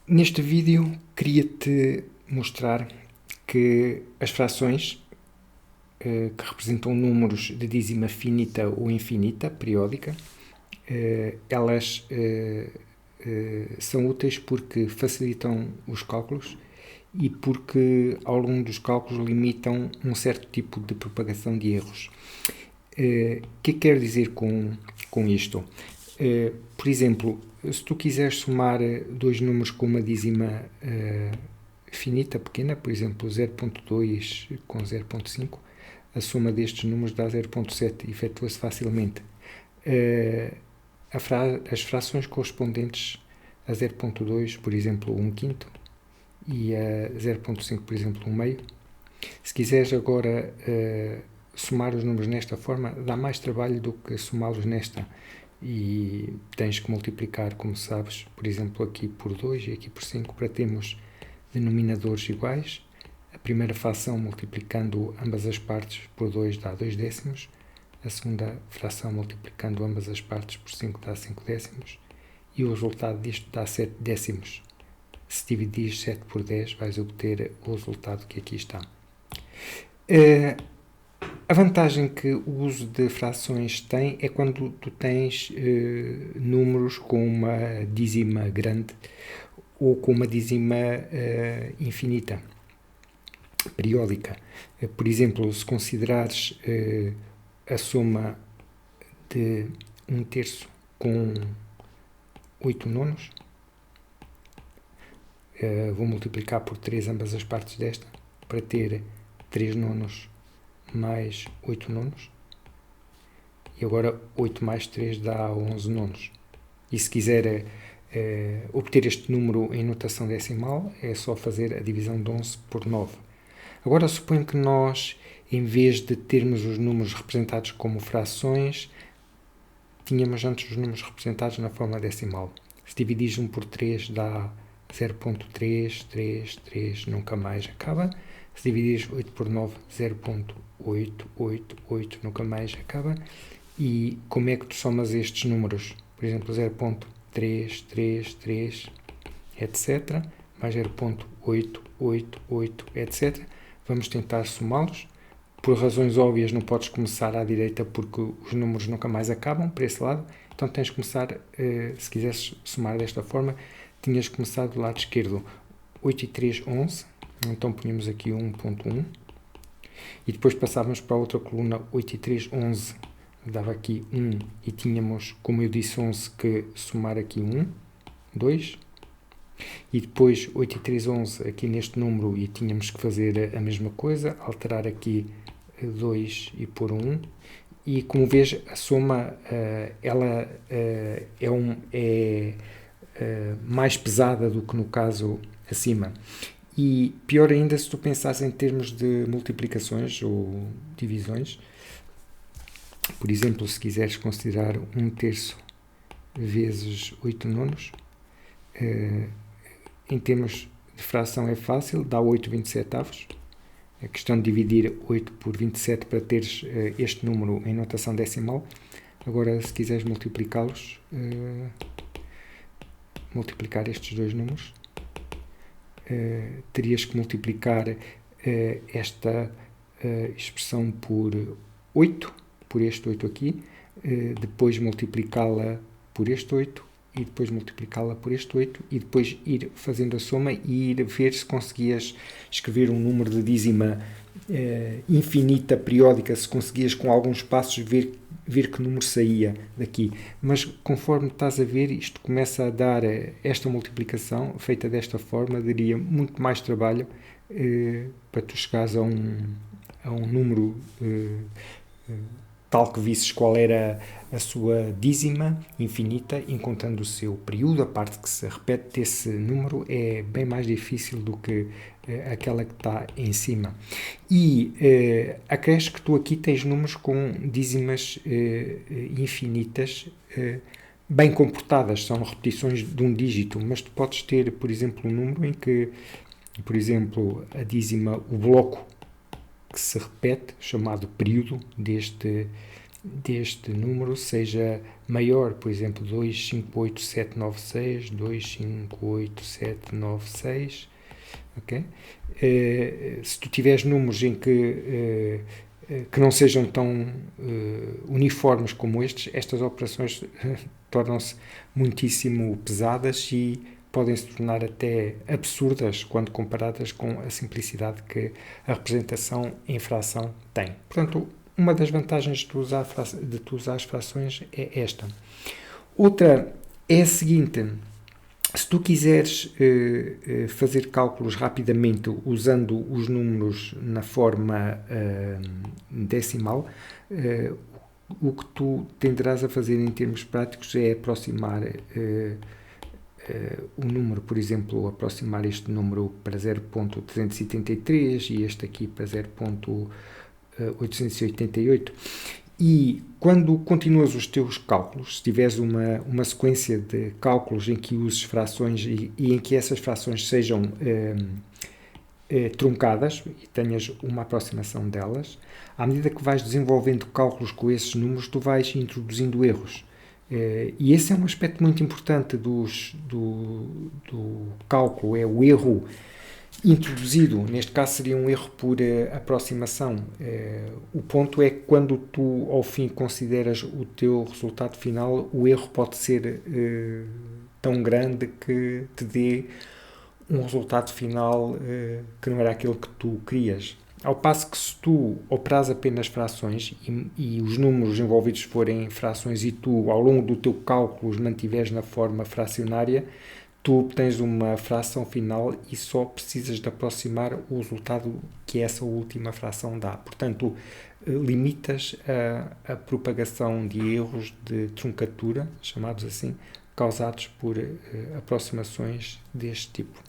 Neste vídeo queria-te mostrar que as frações que representam números de dízima finita ou infinita, periódica, elas são úteis porque facilitam os cálculos e porque ao longo dos cálculos limitam um certo tipo de propagação de erros. O que quero dizer com isto? Por exemplo, se tu quiseres somar dois números com uma dízima finita, pequena, por exemplo 0.2 com 0.5, a soma destes números dá 0.7, efetua-se facilmente. As frações correspondentes a 0.2, por exemplo 1 quinto, e a 0.5, por exemplo 1 meio. Se quiseres agora somar os números nesta forma, dá mais trabalho do que somá-los nesta, e tens que multiplicar, como sabes, por exemplo aqui por 2 e aqui por 5, para termos denominadores iguais. A primeira fração multiplicando ambas as partes por 2 dá 2 décimos, a segunda fração multiplicando ambas as partes por 5 dá 5 décimos, e o resultado disto dá 7 décimos. Se dividires 7 por 10 vais obter o resultado que aqui está. A vantagem que o uso de frações tem é quando tu tens números com uma dízima grande ou com uma dízima infinita, periódica. Por exemplo, se considerares a soma de 1 terço com 8 nonos, vou multiplicar por 3 ambas as partes desta, para ter 3 nonos mais 8 nonos, e agora 8 mais 3 dá 11 nonos. E se quiser obter este número em notação decimal, é só fazer a divisão de 11 por 9. Agora suponho que nós, em vez de termos os números representados como frações, tínhamos antes os números representados na forma decimal. Se dividires 1 por 3 dá 0.333, nunca mais acaba. Se dividires 8 por 9, 0.888, nunca mais acaba. E como é que tu somas estes números? Por exemplo, 0.333, etc., mais 0.888, etc. Vamos tentar somá-los. Por razões óbvias não podes começar à direita porque os números nunca mais acabam para esse lado. Então tens de começar, se quisesses somar desta forma, tinhas que começar do lado esquerdo. 8 e 3, 11. Então punhamos aqui 1.1. E depois passávamos para a outra coluna. 8 e 3, 11. Dava aqui 1 e tínhamos, como eu disse, 11, que somar aqui 1, 2. E depois 8 e 3, 11 aqui neste número, e tínhamos que fazer a mesma coisa, alterar aqui 2 e pôr 1. E como vês, a soma ela é mais pesada do que no caso acima. E pior ainda se tu pensares em termos de multiplicações ou divisões. Por exemplo, se quiseres considerar 1 terço vezes 8 nonos, em termos de fração é fácil, dá 8/27. A questão de dividir 8 por 27 para teres este número em notação decimal. Agora, se quiseres multiplicá-los, multiplicar estes dois números, terias que multiplicar esta expressão por 8, por este 8 aqui, depois multiplicá-la por este 8 e depois multiplicá-la por este 8 e depois ir fazendo a soma e ir ver se conseguias escrever um número de dízima infinita, periódica, se conseguias com alguns passos ver que número saía daqui. Mas conforme estás a ver, isto começa a dar esta multiplicação feita desta forma, daria muito mais trabalho para tu chegares a um número tal que visses qual era a sua dízima infinita, encontrando o seu período. A parte que se repete desse número é bem mais difícil do que aquela que está em cima. E acresce que tu aqui tens números com dízimas infinitas bem comportadas, são repetições de um dígito, mas tu podes ter, por exemplo, um número em que, por exemplo, a dízima, o bloco que se repete, chamado período deste número seja maior, por exemplo, 258796, 258796, ok? Se tu tiveres números em que não sejam tão uniformes como estas operações tornam-se muitíssimo pesadas e podem se tornar até absurdas quando comparadas com a simplicidade que a representação em fração tem. Portanto, uma das vantagens de tu usar as frações é esta. Outra é a seguinte: se tu quiseres fazer cálculos rapidamente usando os números na forma decimal, o que tu tenderás a fazer em termos práticos é aproximar o número, por exemplo, aproximar este número para 0.373 e este aqui para 0.888. E quando continuas os teus cálculos, se tiveres uma sequência de cálculos em que uses frações e em que essas frações sejam truncadas e tenhas uma aproximação delas, à medida que vais desenvolvendo cálculos com esses números, tu vais introduzindo erros. E esse é um aspecto muito importante do cálculo, é o erro introduzido. Neste caso seria um erro por aproximação. O ponto é que quando tu ao fim consideras o teu resultado final, o erro pode ser tão grande que te dê um resultado final que não era aquele que tu querias. Ao passo que se tu operas apenas frações e os números envolvidos forem frações e tu, ao longo do teu cálculo, os mantiveres na forma fracionária, tu obtens uma fração final e só precisas de aproximar o resultado que essa última fração dá. Portanto, limitas a propagação de erros de truncatura, chamados assim, causados por aproximações deste tipo.